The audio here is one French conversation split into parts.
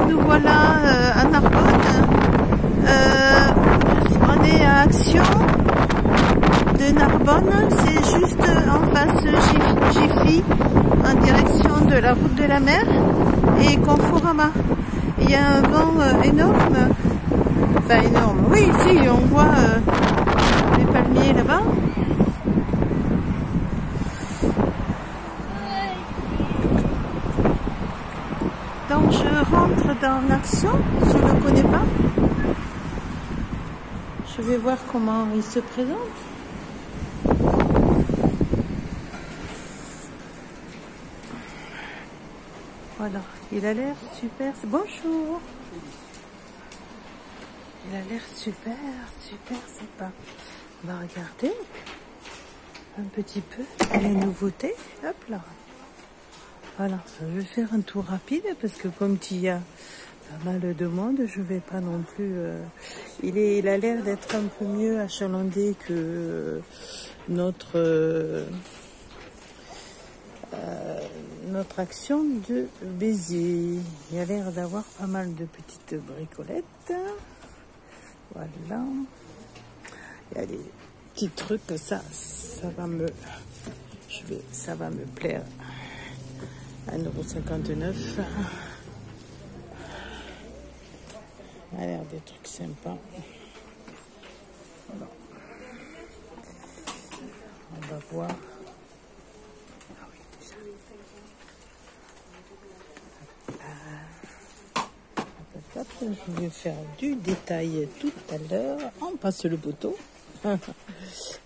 nous voilà à Narbonne. On est à Action de Narbonne, c'est juste en face Jiffy, en direction de la route de la mer et Conforama. Il y a un vent énorme, enfin énorme, oui, si, on voit les palmiers là-bas. Donc je rentre dans Action, je ne le connais pas. Je vais voir comment il se présente. Voilà, il a l'air super. Bonjour. Il a l'air super sympa. On va regarder un petit peu les nouveautés. Hop là. Voilà, je vais faire un tour rapide parce que comme il y a pas mal de monde, je vais pas non plus... il a l'air d'être un peu mieux achalandé que notre Action de Béziers. Il y a l'air d'avoir pas mal de petites bricolettes. Voilà. Il y a des petits trucs, ça va me... ça va me plaire. 1,59 €. Il a l'air des trucs sympas. Voilà. On va voir. Ah oui, déjà. Je vais faire du détail tout à l'heure. On passe le poteau.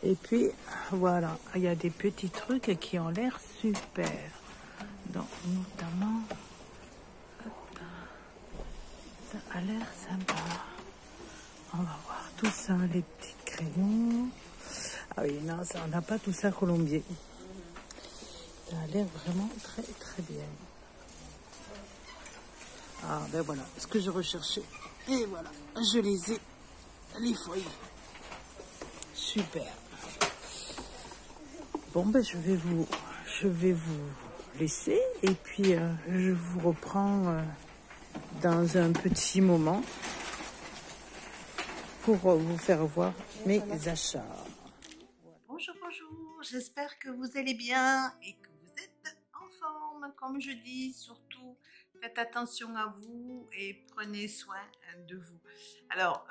Et puis, voilà. Il y a des petits trucs qui ont l'air super. Donc, notamment, hop, ça a l'air sympa. On va voir tout ça, les petits crayons. Ah oui, non, ça, on n'a pas tout ça colombier. Ça a l'air vraiment très bien. Ah ben voilà, ce que je recherchais. Et voilà, je les ai, les foyers. Super. Bon ben je vais vous laisser et puis je vous reprends dans un petit moment pour vous faire voir mes achats. Bonjour, j'espère que vous allez bien et que vous êtes en forme. Comme je dis, surtout faites attention à vous et prenez soin de vous. Alors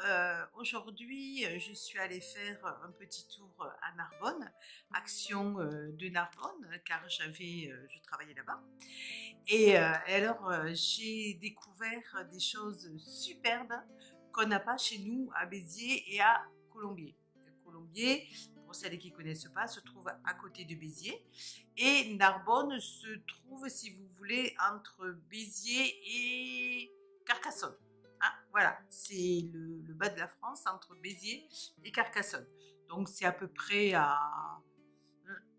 aujourd'hui je suis allée faire un petit tour à Narbonne, Action de Narbonne, car je travaillais là-bas. Et alors j'ai découvert des choses superbes qu'on n'a pas chez nous à Béziers et à Colombiers. Colombiers, pour celles qui ne connaissent pas, se trouve à côté de Béziers. Et Narbonne se trouve, si vous voulez, entre Béziers et Carcassonne. Hein, voilà, c'est le bas de la France, entre Béziers et Carcassonne. Donc c'est à peu près à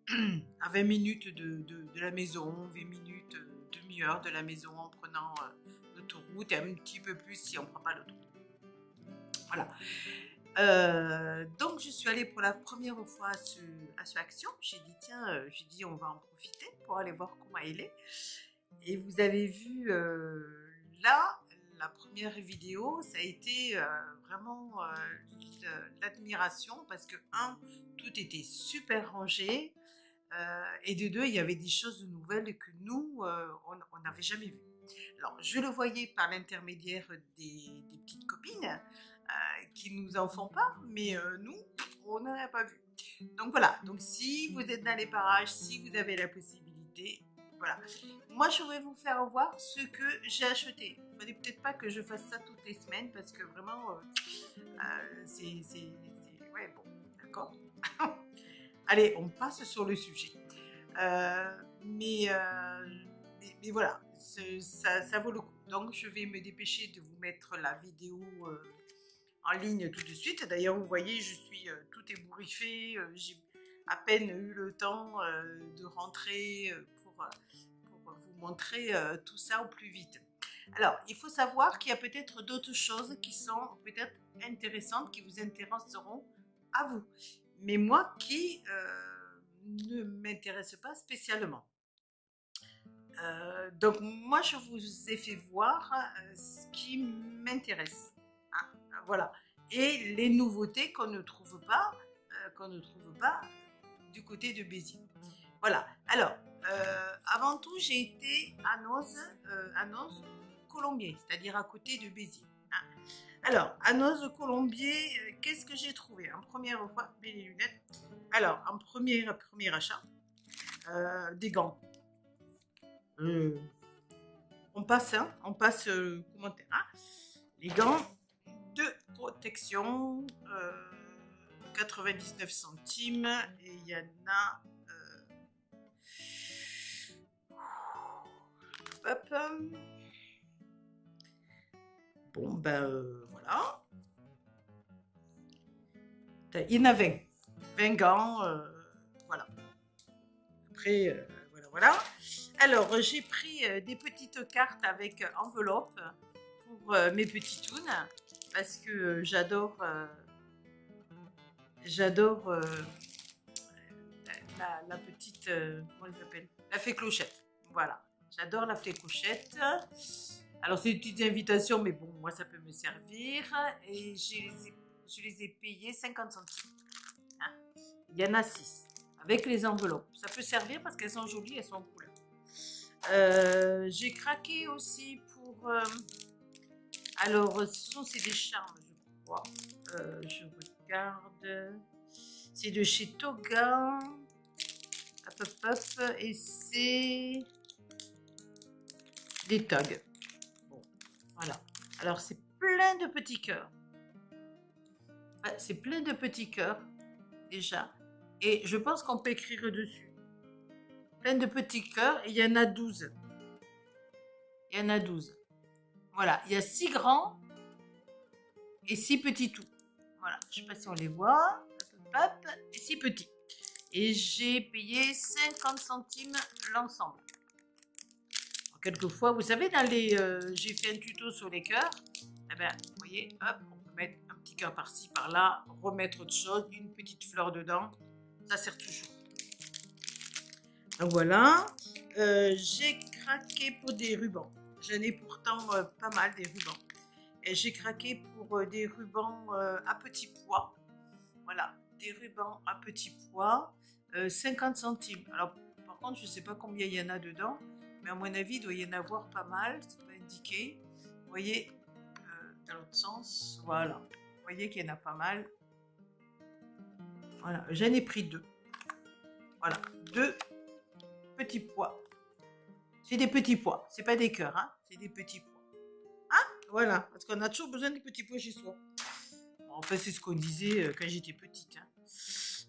20 minutes de la maison, 20 minutes, demi-heure de la maison en prenant l'autoroute, et un petit peu plus si on ne prend pas l'autoroute. Voilà. Donc je suis allée pour la première fois à ce Action. J'ai dit tiens, on va en profiter pour aller voir comment elle est. Et vous avez vu là, la première vidéo, ça a été vraiment l'admiration parce que tout était super rangé et de deux, il y avait des choses nouvelles que nous, on n'avait jamais vues. Alors je le voyais par l'intermédiaire des petites copines qui nous en font pas, mais nous, on n'en a pas vu. Donc voilà, donc si vous êtes dans les parages, si vous avez la possibilité, voilà. Moi, je vais vous faire voir ce que j'ai acheté. Il ne fallait peut-être pas que je fasse ça toutes les semaines, parce que vraiment, ouais, bon, d'accord. Allez, on passe sur le sujet. Mais voilà, ça vaut le coup. Donc, je vais me dépêcher de vous mettre la vidéo en ligne tout de suite. D'ailleurs, vous voyez, je suis tout ébouriffée. J'ai à peine eu le temps de rentrer pour vous montrer tout ça au plus vite. Alors, il faut savoir qu'il y a peut-être d'autres choses qui sont peut-être intéressantes, qui vous intéresseront à vous. Mais moi qui ne m'intéresse pas spécialement. Donc moi je vous ai fait voir ce qui m'intéresse, hein, voilà, et les nouveautés qu'on ne trouve pas du côté de Béziers. Voilà. Alors avant tout j'ai été à Noz Colombier, c'est-à-dire à côté de Béziers, hein. Alors à Noz Colombier, qu'est-ce que j'ai trouvé en première fois? Les lunettes. Alors en premier achat, des gants. On passe, hein, commentaire, hein. Les gants de protection, 99 centimes, et il y en a hop, bon ben voilà, il y en a 20 gants, voilà. Après voilà. Alors j'ai pris des petites cartes avec enveloppe pour mes petits toons, parce que j'adore la petite, comment elle s'appelle, la fée clochette. Voilà, j'adore la fée clochette. Alors c'est une petite invitation, mais bon, moi ça peut me servir, et je les ai payés 50 centimes, hein. Il y en a 6 avec les enveloppes, ça peut servir parce qu'elles sont jolies, elles sont en couleur. J'ai craqué aussi pour alors c'est des charmes, je crois, je regarde, c'est de chez Toga, hop, et c'est des tags. Bon, voilà, alors c'est plein de petits cœurs, c'est plein de petits cœurs déjà, et je pense qu'on peut écrire dessus. Plein de petits cœurs, et il y en a 12. Il y en a 12. Voilà, il y a 6 grands et 6 petits tout. Voilà, je ne sais pas si on les voit. Hop, et 6 petits. Et j'ai payé 50 centimes l'ensemble. Quelquefois, vous savez, dans les, j'ai fait un tuto sur les cœurs. Eh bien, vous voyez, hop, on peut mettre un petit cœur par-ci, par-là, remettre autre chose, une petite fleur dedans. Ça sert toujours. Donc voilà, j'ai craqué pour des rubans. J'en ai pourtant pas mal des rubans. Et j'ai craqué pour des rubans à petit pois. Voilà, des rubans à petit pois, 50 centimes. Alors par contre, je ne sais pas combien il y en a dedans, mais à mon avis, il doit y en avoir pas mal. C'est pas indiqué. Vous voyez, dans l'autre sens, voilà. Vous voyez qu'il y en a pas mal. Voilà, j'en ai pris 2. Voilà, 2 petits pois. C'est des petits pois, c'est pas des cœurs, hein, c'est des petits pois. Hein, voilà, parce qu'on a toujours besoin des petits pois chez soi. Bon, en fait, c'est ce qu'on disait quand j'étais petite, hein.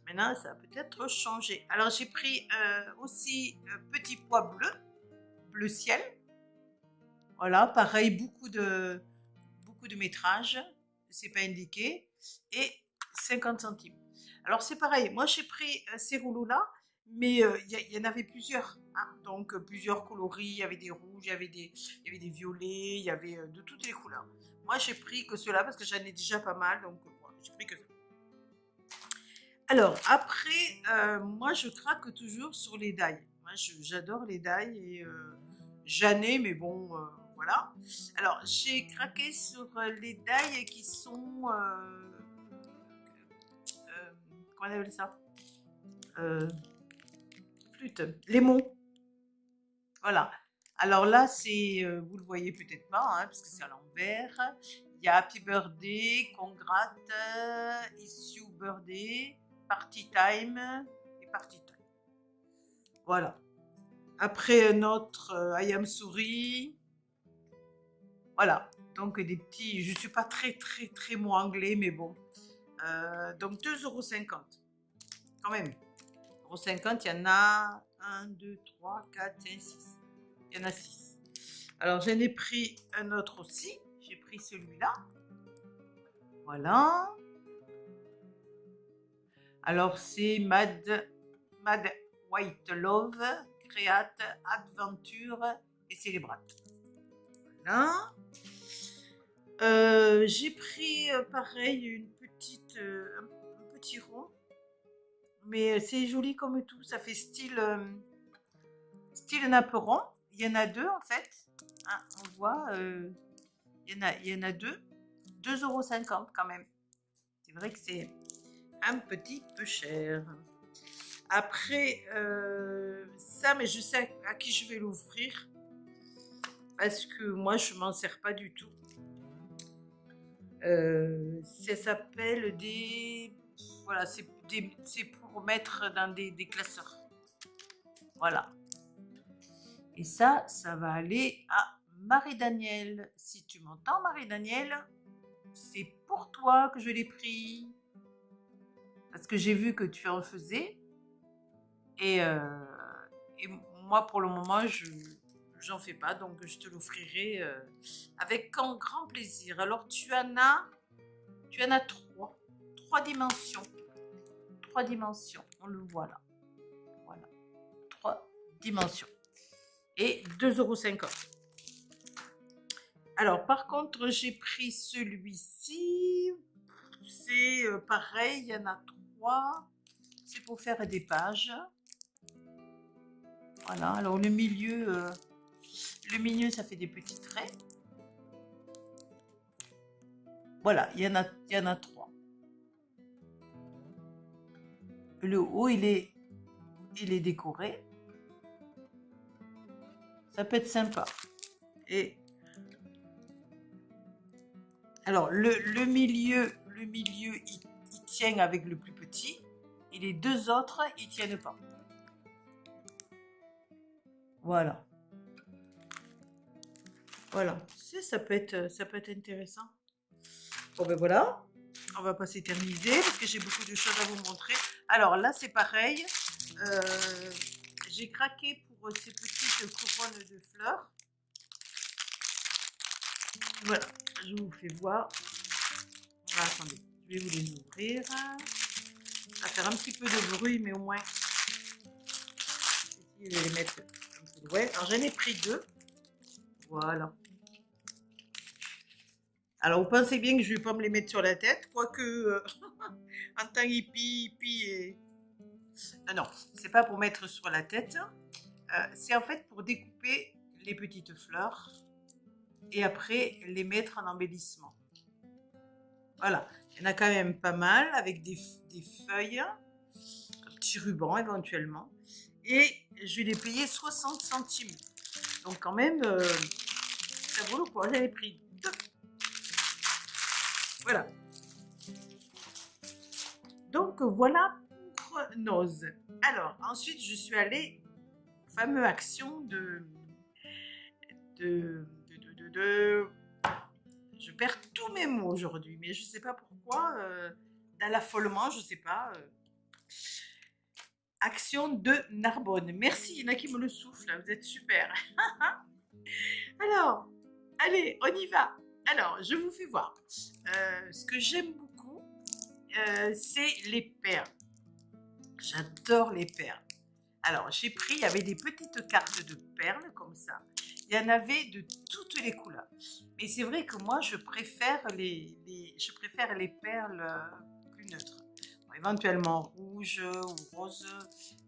Maintenant, ça a peut-être changé. Alors, j'ai pris aussi petits pois bleu ciel. Voilà, pareil, beaucoup de métrage, c'est pas indiqué, et 50 centimes. Alors, c'est pareil, moi j'ai pris ces rouleaux-là, mais il y en avait plusieurs, hein, donc plusieurs coloris, il y avait des rouges, il y avait des violets, il y avait de toutes les couleurs. Moi j'ai pris que ceux-là parce que j'en ai déjà pas mal, donc voilà, j'ai pris que ça. Alors après, moi je craque toujours sur les die. Moi j'adore les die, et j'en ai, mais bon, voilà. Alors j'ai craqué sur les die qui sont, comment on appelle ça, Lémon. Voilà. Alors là, c'est, vous le voyez peut-être pas, hein, parce que c'est à l'envers. Il y a Happy Birthday, Congrats, Issue Birthday, Party Time et Party Time. Voilà. Après notre I Am Souris. Voilà. Donc des petits, je ne suis pas très mot anglais, mais bon. Donc 2,50 €. Quand même. 50, il y en a 1, 2, 3, 4, 5, 6. Il y en a 6. Alors, j'en ai pris un autre aussi. J'ai pris celui-là. Voilà. Alors, c'est Mad White Love, Create, Adventure et Célébrate. Voilà. J'ai pris, pareil, un petit rond. Mais c'est joli comme tout, ça fait style napperon, il y en a deux en fait. Hein, on voit, il y en a deux. 2,50 € quand même. C'est vrai que c'est un petit peu cher. Après, ça, mais je sais à qui je vais l'offrir. Parce que moi, je m'en sers pas du tout. Ça s'appelle des... Voilà, c'est pour mettre dans des classeurs. Voilà. Et ça va aller à Marie-Danielle. Si tu m'entends, Marie-Danielle, c'est pour toi que je l'ai pris. Parce que j'ai vu que tu en faisais. Et moi, pour le moment, j'en fais pas. Donc, je te l'offrirai avec grand plaisir. Alors, tu en as trois. Trois dimensions. Trois dimensions. On le voit là. Voilà. Trois dimensions. Et 2,50 €. Alors, par contre, j'ai pris celui-ci. C'est pareil, il y en a trois. C'est pour faire des pages. Voilà, alors le milieu, ça fait des petits traits. Voilà, il y en a trois. Le haut, il est décoré. Ça peut être sympa. Et alors, le milieu, il tient avec le plus petit. Et les deux autres, ils tiennent pas. Voilà. Voilà. Ça peut être intéressant. Bon ben voilà. On va pas s'éterniser parce que j'ai beaucoup de choses à vous montrer. Alors là, c'est pareil. J'ai craqué pour ces petites couronnes de fleurs. Voilà. Je vous fais voir. Ah, attendez. Je vais vous les ouvrir. Ça va faire un petit peu de bruit, mais au moins... Je vais les mettre un peu loin. Alors j'en ai pris deux. Voilà. Alors vous pensez bien que je ne vais pas me les mettre sur la tête, quoique en tant hippie et... Non, c'est pas pour mettre sur la tête. C'est en fait pour découper les petites fleurs et après les mettre en embellissement. Voilà, il y en a quand même pas mal avec des feuilles, un petit ruban éventuellement. Et je vais les payer 60 centimes. Donc quand même, ça vaut le coup. J'en ai pris deux. Voilà. Donc voilà pour Nose. Alors ensuite, je suis allée aux fameuses actions je perds tous mes mots aujourd'hui, mais je ne sais pas pourquoi, dans l'affolement, je ne sais pas. Action de Narbonne. Merci, il y en a qui me le soufflent, vous êtes super. Alors, allez, on y va. Alors, je vous fais voir. Ce que j'aime beaucoup, c'est les perles. J'adore les perles. Alors, j'ai pris, il y avait des petites cartes de perles comme ça. Il y en avait de toutes les couleurs. Mais c'est vrai que moi, je préfère les perles plus neutres. Bon, éventuellement rouge ou rose.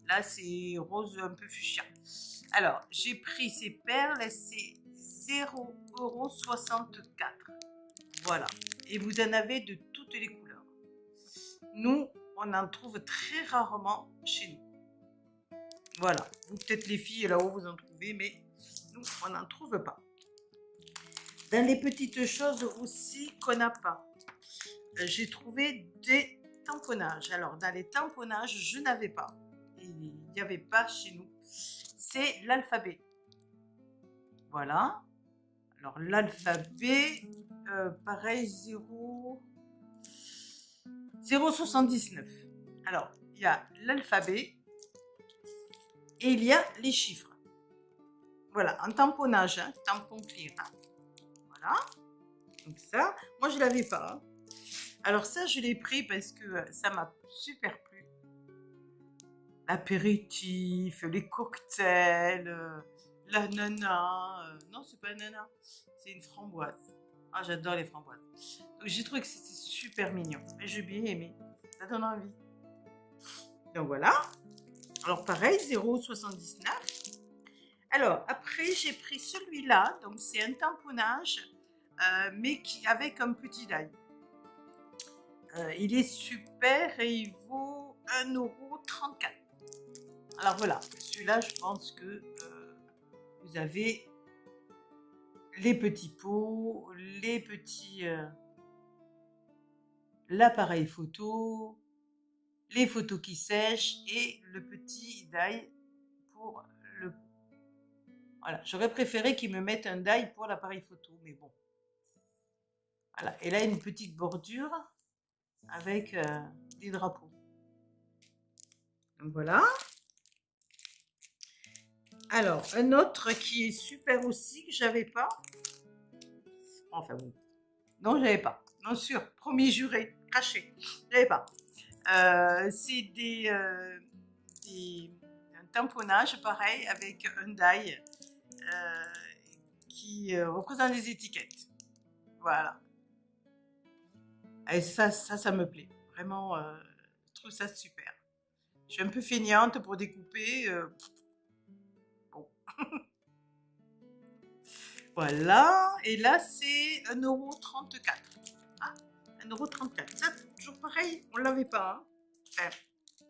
Là, c'est rose un peu fuchsia. Alors, j'ai pris ces perles, c'est 0,64 €. Voilà. Et vous en avez de toutes les couleurs. Nous, on en trouve très rarement chez nous. Voilà. Vous, peut-être les filles, là-haut, vous en trouvez, mais nous, on n'en trouve pas. Dans les petites choses aussi qu'on n'a pas, j'ai trouvé des tamponnages. Alors, dans les tamponnages, je n'avais pas. Il n'y avait pas chez nous. C'est l'alphabet. Voilà. Alors, l'alphabet, pareil, 0,79 €. Alors, il y a l'alphabet et il y a les chiffres. Voilà, en tamponnage, hein, tampon clear. Hein. Voilà. Donc ça, moi, je ne l'avais pas. Hein. Alors ça, je l'ai pris parce que ça m'a super plu. L'apéritif, les cocktails, la nana. Non, c'est pas un nana, c'est une framboise. Ah, j'adore les framboises. Donc j'ai trouvé que c'était super mignon. Et j'ai bien aimé. Ça donne envie. Donc voilà. Alors pareil, 0,79 €. Alors, après, j'ai pris celui-là. Donc, c'est un tamponnage, mais avec un petit die. Il est super et il vaut 1,34 €. Alors, voilà. Celui-là, je pense que vous avez les petits pots, les petits... l'appareil photo, les photos qui sèchent et le petit die pour le pot. Voilà, j'aurais préféré qu'ils me mettent un die pour l'appareil photo, mais bon. Voilà, et là une petite bordure avec des drapeaux. Donc voilà. Alors, un autre qui est super aussi, que j'avais pas. Enfin bon. Non, j'avais pas. Non, sûr, promis juré, craché. J'avais pas. C'est un tamponnage pareil avec un die qui représente les étiquettes. Voilà. Et ça me plaît. Vraiment, je trouve ça super. Je suis un peu feignante pour découper. Bon. Voilà. Et là, c'est 1,34 €. Ah, 1,34 €. Ça, toujours pareil. On ne l'avait pas. Hein. Enfin,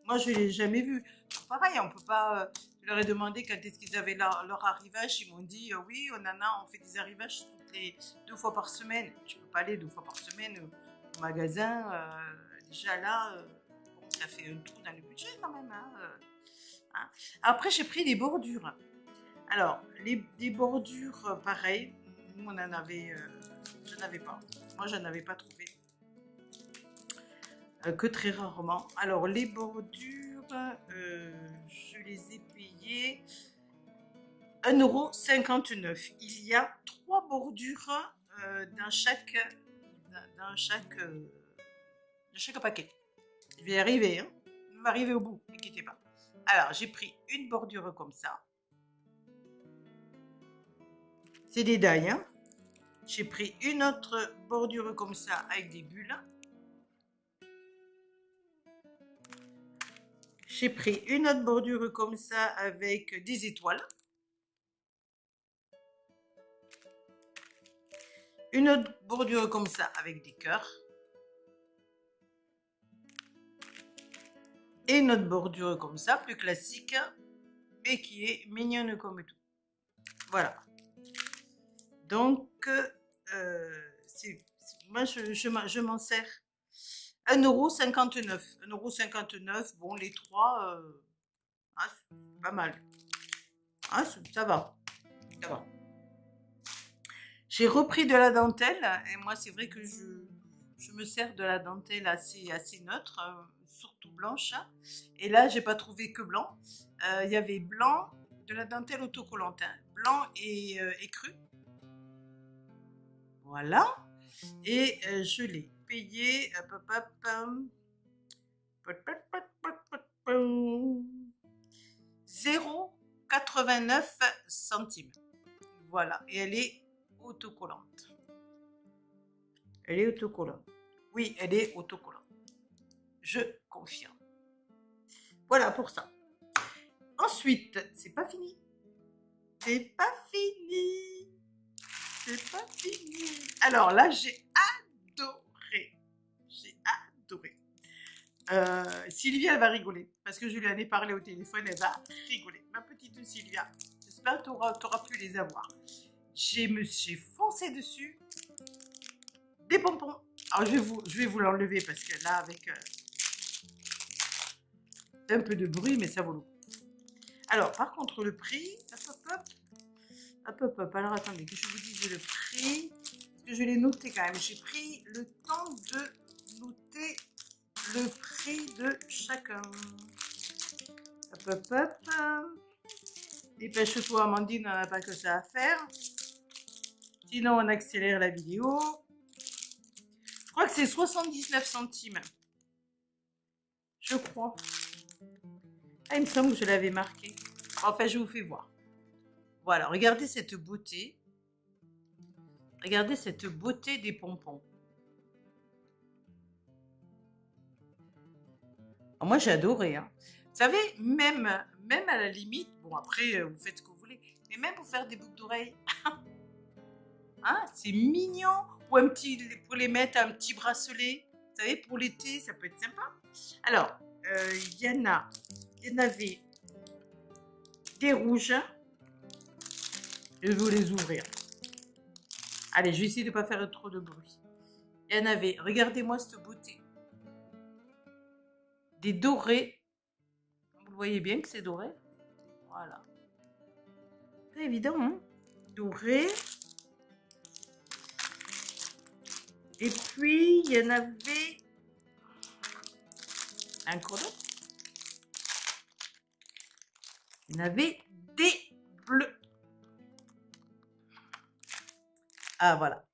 moi, je ne l'ai jamais vu. Toujours pareil, on peut pas... je leur ai demandé quand est-ce qu'ils avaient leur arrivage. Ils m'ont dit, oui, on fait des arrivages toutes les 2 fois par semaine. Je ne peux pas aller 2 fois par semaine au magasin. Déjà là, bon, ça fait un trou dans le budget quand même. Hein. Après, j'ai pris des bordures. Alors, des bordures, pareil. Nous, on en avait... je n'avais pas. Moi, je n'avais pas trouvé. Que très rarement. Alors, les bordures, je les ai payées 1,59 €. Il y a 3 bordures dans chaque paquet. Je vais y arriver, hein. On va arriver au bout, n'inquiétez pas. Alors, j'ai pris une bordure comme ça. C'est des die, hein. J'ai pris une autre bordure comme ça avec des bulles. J'ai pris une autre bordure comme ça avec des étoiles. Une autre bordure comme ça avec des cœurs. Et une autre bordure comme ça, plus classique, mais qui est mignonne comme tout. Voilà. Donc, moi, je m'en sers. 1,59 €. 1,59 €. Bon, les trois, c'est pas mal. Ah, ça va. Ça va. J'ai repris de la dentelle. Et moi, c'est vrai que je me sers de la dentelle assez neutre, surtout blanche. Et là, j'ai pas trouvé que blanc. Il y avait blanc, de la dentelle autocollante. Hein, blanc et cru. Voilà. Et je l'ai payé 0,89 centimes. Voilà. Et elle est autocollante. Elle est autocollante. Oui, elle est autocollante. Je confirme. Voilà pour ça. Ensuite, c'est pas fini. C'est pas fini. C'est pas fini. Alors là, j'ai adoré. J'ai adoré. Sylvia, elle va rigoler. Parce que je lui en ai parlé au téléphone, elle va rigoler. Ma petite Sylvia. J'espère que tu auras pu les avoir. J'ai foncé dessus. Des pompons. Alors, je vais vous l'enlever parce que là, avec un peu de bruit, mais ça vaut le coup. Alors, par contre, le prix... Hop. Alors, attendez, que je vous dise le prix. Parce que je l'ai noté quand même. J'ai pris le temps de noter le prix de chacun. Hop. Dépêche-toi, Amandine, on n'a pas que ça à faire. Sinon, on accélère la vidéo. Je crois que c'est 79 centimes. Je crois. Ah, il me semble que je l'avais marqué. Enfin, je vous fais voir. Voilà, regardez cette beauté. Regardez cette beauté des pompons. Alors, moi, j'ai adoré. Hein. Vous savez, même à la limite, bon, après, vous faites ce que vous voulez, mais même pour faire des boucles d'oreilles. Hein, c'est mignon. Ou un petit, pour les mettre un petit bracelet. Vous savez, pour l'été, ça peut être sympa. Alors, il y en avait des rouges. Je vais vous les ouvrir. Allez, je vais essayer de ne pas faire trop de bruit. Il y en avait, regardez-moi cette beauté. Des dorés. Vous voyez bien que c'est doré. Voilà. C'est évident, hein? Doré. Et puis, il y en avait encore d'autres. Il y en avait des bleus. Ah, voilà.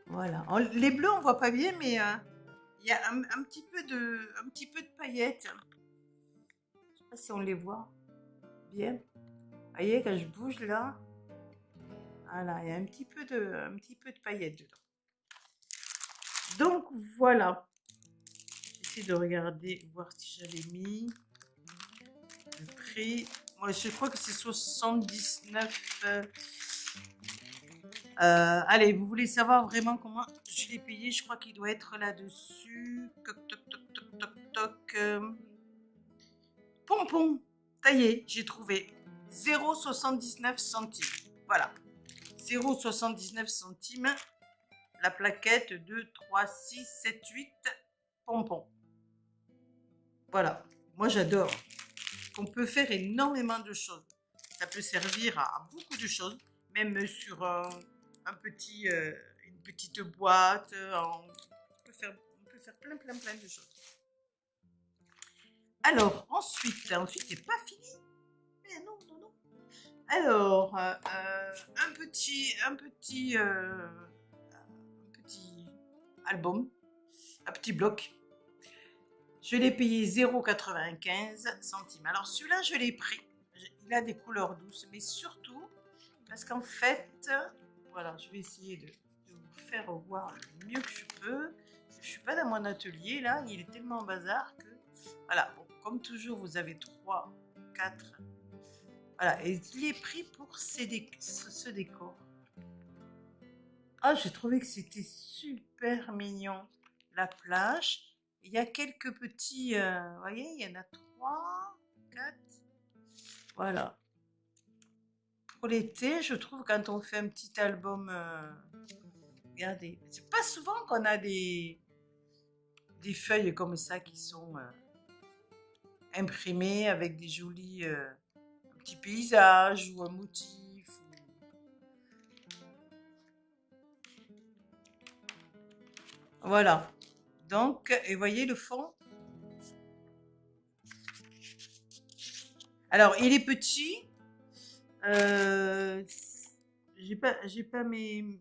Voilà. Les bleus, on voit pas bien, mais il y a un petit peu de paillettes. Je sais pas si on les voit bien. Vous voyez, quand je bouge là, voilà, il y a un petit peu de paillettes dedans. Donc voilà. J'essaie de regarder, voir si j'avais mis le prix. Moi, je crois que c'est 79. Allez, vous voulez savoir vraiment comment je l'ai payé? Je crois qu'il doit être là-dessus. Toc, toc, toc, toc, toc, toc. Pompon. Ça y est, j'ai trouvé. 0,79 centimes. Voilà. 0,79 centimes. La plaquette 2, 3, 6, 7, 8 pompons. Voilà. Moi, j'adore. On peut faire énormément de choses. Ça peut servir à beaucoup de choses. Même sur une petite boîte. On peut faire plein de choses. Alors, ensuite, c'est pas fini. Mais non. Alors, un petit album, un petit bloc. Je l'ai payé 0,95 centimes. Alors, celui-là, je l'ai pris. Il a des couleurs douces, mais surtout, parce qu'en fait, voilà, je vais essayer de vous faire voir le mieux que je peux. Je ne suis pas dans mon atelier, là, il est tellement bazar que... Voilà, bon, comme toujours, vous avez 3, 4... Voilà, et je l'ai pris pour ce décor. Ah, j'ai trouvé que c'était super mignon. La plage. Il y a quelques petits... vous voyez, il y en a 3, 4... Voilà. Pour l'été, je trouve, quand on fait un petit album... regardez, c'est pas souvent qu'on a des feuilles comme ça qui sont imprimées avec des jolis petits paysages ou un motif. Voilà. Donc, et voyez le fond. Alors, il est petit. J'ai pas mes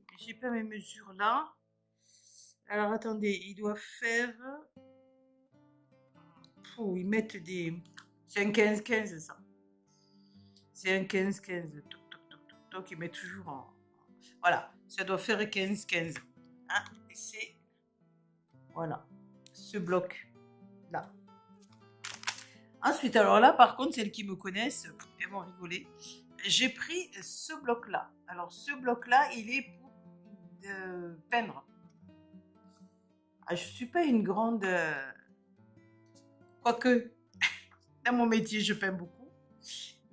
mesures là. Alors, attendez, il doit faire... ils mettent des... C'est un 15-15 ça. C'est un 15-15. Donc, il met toujours en... Voilà, ça doit faire 15-15. Hein? Et c'est... Voilà, ce bloc là. Ensuite, alors là, par contre, celles qui me connaissent, elles vont rigoler. J'ai pris ce bloc-là. Alors, ce bloc-là, il est pour peindre. Ah, je ne suis pas une grande... Quoique, dans mon métier, je peins beaucoup.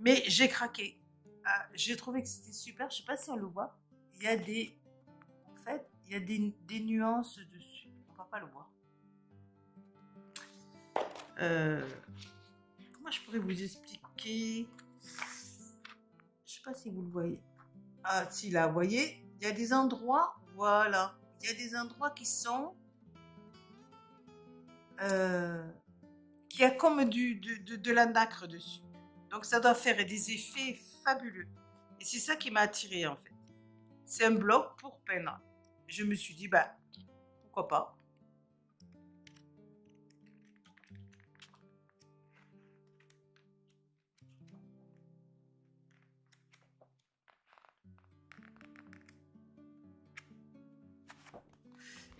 Mais j'ai craqué. J'ai trouvé que c'était super. Je ne sais pas si on le voit. Il y a des... En fait, il y a des nuances dessus. On ne va pas le voir. Comment je pourrais vous expliquer? Je sais pas si vous le voyez. Ah, si là, vous voyez, il y a des endroits, voilà, il y a des endroits qui sont, qui a comme de la nacre dessus. Donc ça doit faire des effets fabuleux. Et c'est ça qui m'a attirée en fait. C'est un bloc pour peindre. Je me suis dit, bah, pourquoi pas.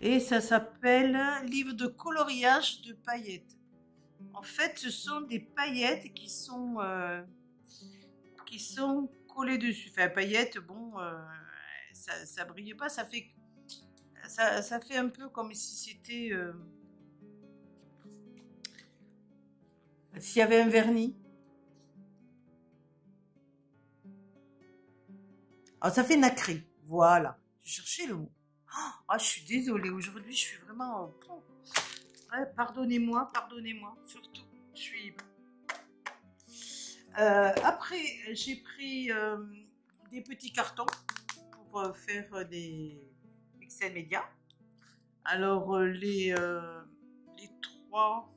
Et ça s'appelle livre de coloriage de paillettes. En fait, ce sont des paillettes qui sont collées dessus. Enfin, paillettes, bon, ça brille pas, ça fait un peu comme si c'était s'il y avait un vernis. Alors, ça fait nacré. Voilà. Je cherchais le mot. Ah, je suis désolée. Aujourd'hui, je suis vraiment... Ouais, pardonnez-moi, surtout. Je suis... après, j'ai pris des petits cartons pour faire des Excel médias. Alors, les 3...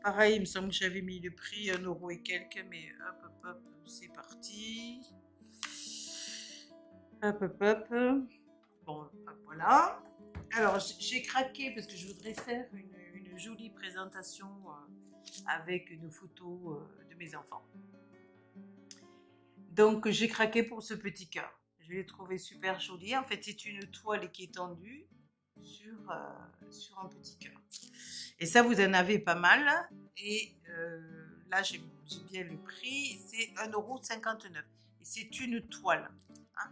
Pareil, il me semble que j'avais mis le prix 1 € et quelques, mais hop, c'est parti. Hop. Bon, voilà. Alors, j'ai craqué parce que je voudrais faire une jolie présentation avec une photo de mes enfants. Donc, j'ai craqué pour ce petit cœur. Je l'ai trouvé super joli. En fait, c'est une toile qui est tendue sur un petit cœur. Et ça, vous en avez pas mal. Et là, j'ai bien le prix. C'est 1,59 €. Et c'est une toile. Hein.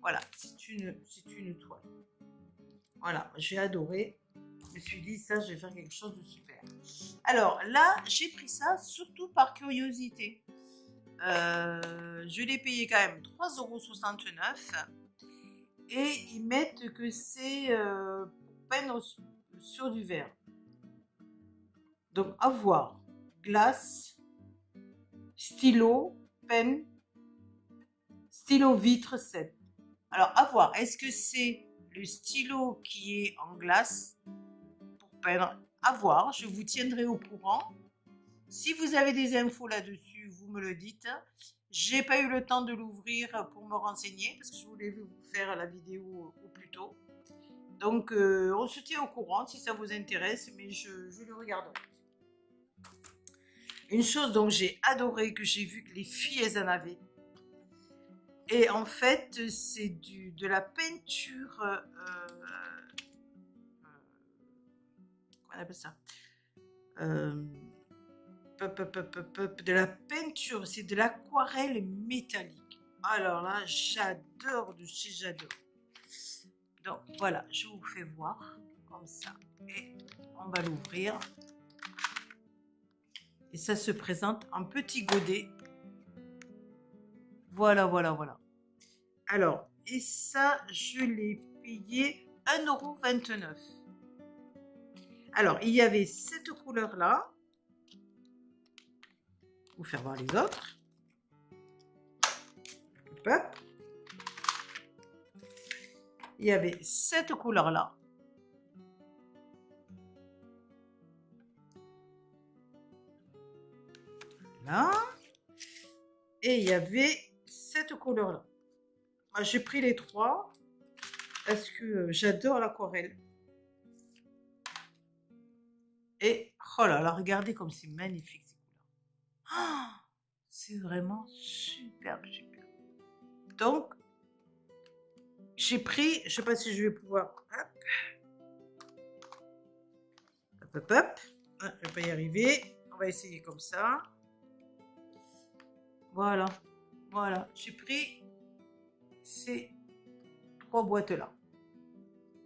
Voilà, c'est une toile. Voilà, j'ai adoré. Je me suis dit, ça, je vais faire quelque chose de super. Alors là, j'ai pris ça surtout par curiosité. Je l'ai payé quand même 3,69 €. Et ils mettent que c'est pour peindre sur du verre. Donc, à voir. Glace, stylo, peine, stylo vitre 7. Alors, à voir. Est-ce que c'est le stylo qui est en glace pour peindre? À voir. Je vous tiendrai au courant. Si vous avez des infos là-dessus, vous me le dites. J'ai pas eu le temps de l'ouvrir pour me renseigner parce que je voulais vous faire la vidéo au plus tôt. Donc, on se tient au courant si ça vous intéresse, mais je le regarderai. Une chose dont j'ai adoré, que j'ai vu que les filles, elles en avaient. Et en fait, c'est de la peinture... comment on appelle ça de la peinture, c'est de l'aquarelle métallique. Alors là, j'adore de chez j'adore. Donc voilà, je vous fais voir comme ça. Et on va l'ouvrir. Et ça se présente en petit godet. Voilà. Alors, et ça, je l'ai payé 1,29 €. Alors, il y avait cette couleur-là. Vous faire voir les autres. Hop. Il y avait cette couleur-là. Là. Et il y avait cette couleur-là. Moi, j'ai pris les trois parce que j'adore l'aquarelle. Et, oh là là, regardez comme c'est magnifique ces couleurs. Oh, c'est vraiment super. Donc, j'ai pris, je ne sais pas si je vais pouvoir... Hop. Je ne vais pas y arriver. On va essayer comme ça. Voilà. J'ai pris ces 3 boîtes-là.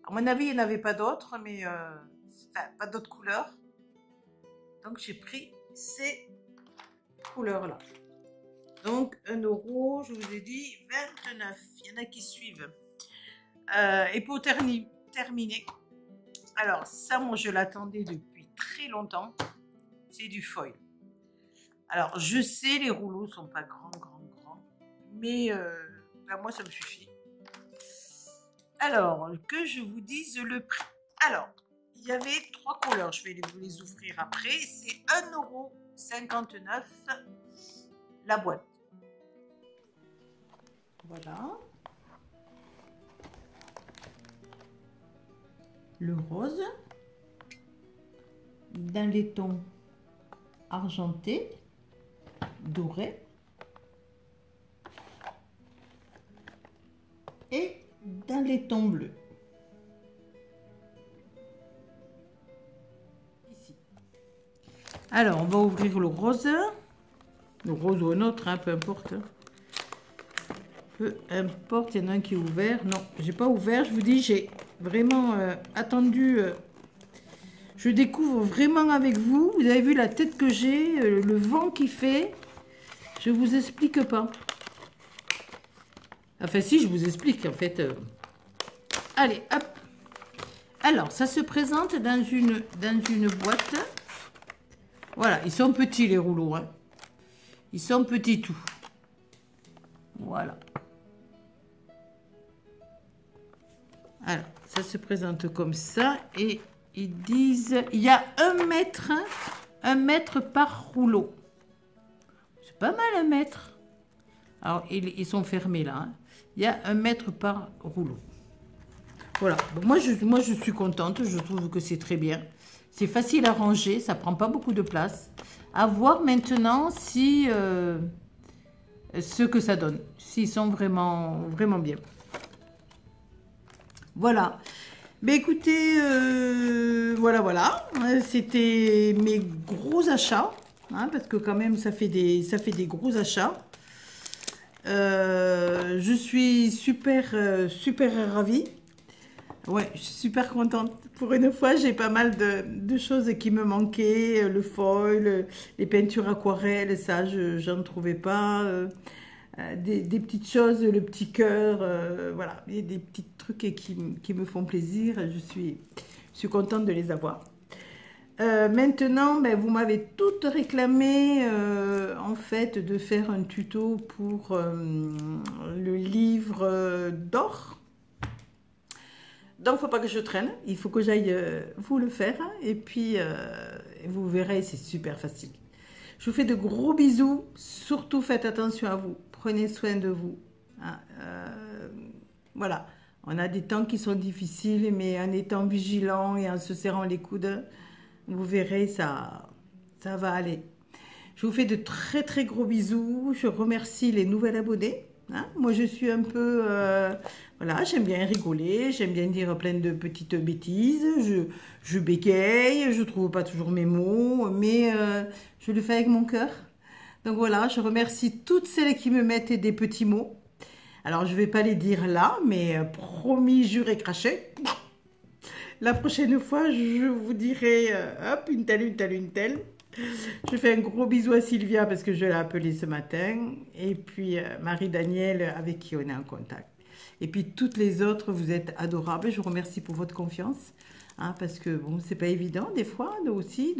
À mon avis, il n'y en avait pas d'autres, mais... enfin, pas d'autres couleurs. Donc, j'ai pris ces couleurs-là. Donc, 1 €, je vous ai dit, 29. Il y en a qui suivent. Et pour terminer, alors ça, moi, je l'attendais depuis très longtemps. C'est du foil. Alors, je sais, les rouleaux sont pas grands, mais ben, moi, ça me suffit. Alors, que je vous dise le prix. Alors, il y avait 3 couleurs. Je vais vous les ouvrir après. C'est 1,59 € la boîte. Voilà. Le rose. Dans les tons argentés, dorés. Et dans les tons bleus. Alors, on va ouvrir le rose. Le rose ou un autre, hein, peu importe. Peu importe, il y en a un qui est ouvert. Non, j'ai pas ouvert. Je vous dis, j'ai vraiment attendu. Je découvre vraiment avec vous. Vous avez vu la tête que j'ai, le vent qui fait. Je vous explique pas. Enfin, si, je vous explique, en fait. Allez, hop. Alors, ça se présente dans une boîte. Voilà, ils sont petits, les rouleaux. Hein. Ils sont petits tout. Voilà. Alors, ça se présente comme ça. Et ils disent, il y a 1 mètre par rouleau. C'est pas mal 1 mètre. Alors, ils sont fermés là. Hein. Il y a 1 mètre par rouleau. Voilà. Donc, moi, je suis contente. Je trouve que c'est très bien. C'est facile à ranger. Ça prend pas beaucoup de place. À voir maintenant si ce que ça donne. S'ils sont vraiment, vraiment bien. Voilà. Mais écoutez, voilà. C'était mes gros achats. Hein, parce que quand même, ça fait des gros achats. Je suis super ravie. Ouais, je suis super contente. Pour une fois, j'ai pas mal de choses qui me manquaient. Le foil, les peintures aquarelles, ça, je n'en trouvais pas. Des petites choses, le petit cœur, voilà. Il y a des petits trucs qui me font plaisir. Je suis contente de les avoir. Maintenant, ben, vous m'avez toutes réclamé en fait de faire un tuto pour le livre d'or. Donc, il ne faut pas que je traîne, il faut que j'aille vous le faire. Et puis, vous verrez, c'est super facile. Je vous fais de gros bisous. Surtout, faites attention à vous. Prenez soin de vous. Hein, voilà, on a des temps qui sont difficiles, mais en étant vigilant et en se serrant les coudes, vous verrez, ça va aller. Je vous fais de très gros bisous. Je remercie les nouvelles abonnés. Hein, moi, je suis un peu... voilà, j'aime bien rigoler. J'aime bien dire plein de petites bêtises. Je bégaye. Je ne trouve pas toujours mes mots. Mais je le fais avec mon cœur. Donc voilà, je remercie toutes celles qui me mettent des petits mots. Alors, je ne vais pas les dire là, mais promis, juré, craché. La prochaine fois, je vous dirai, hop, une telle. Je fais un gros bisou à Sylvia parce que je l'ai appelée ce matin. Et puis Marie-Danielle avec qui on est en contact. Et puis toutes les autres, vous êtes adorables. Je vous remercie pour votre confiance. Hein, parce que bon, c'est pas évident des fois aussi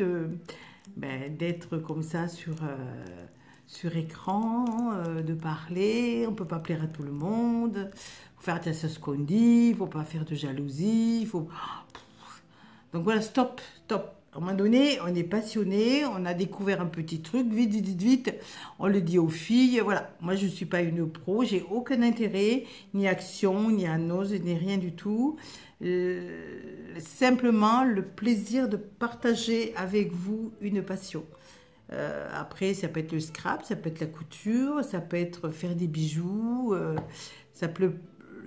d'être comme ça sur écran, de parler. On ne peut pas plaire à tout le monde. Il faut faire attention à ce qu'on dit. Il ne faut pas faire de jalousie. Donc voilà, stop. À un moment donné, on est passionné, on a découvert un petit truc, vite, on le dit aux filles, voilà. Moi, je ne suis pas une pro, j'ai aucun intérêt, ni action, ni annonce, ni rien du tout. Simplement, le plaisir de partager avec vous une passion. Après, ça peut être le scrap, ça peut être la couture, ça peut être faire des bijoux, ça peut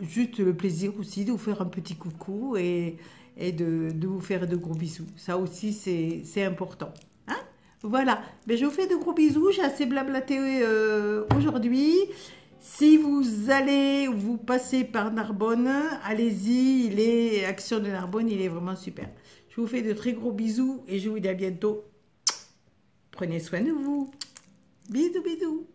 juste le plaisir aussi de vous faire un petit coucou et de vous faire de gros bisous. Ça aussi, c'est important. Hein, voilà. Mais je vous fais de gros bisous. J'ai assez blablaté aujourd'hui. Si vous passez par Narbonne, allez-y. Action de Narbonne, il est vraiment super. Je vous fais de très gros bisous et je vous dis à bientôt. Prenez soin de vous. Bisous.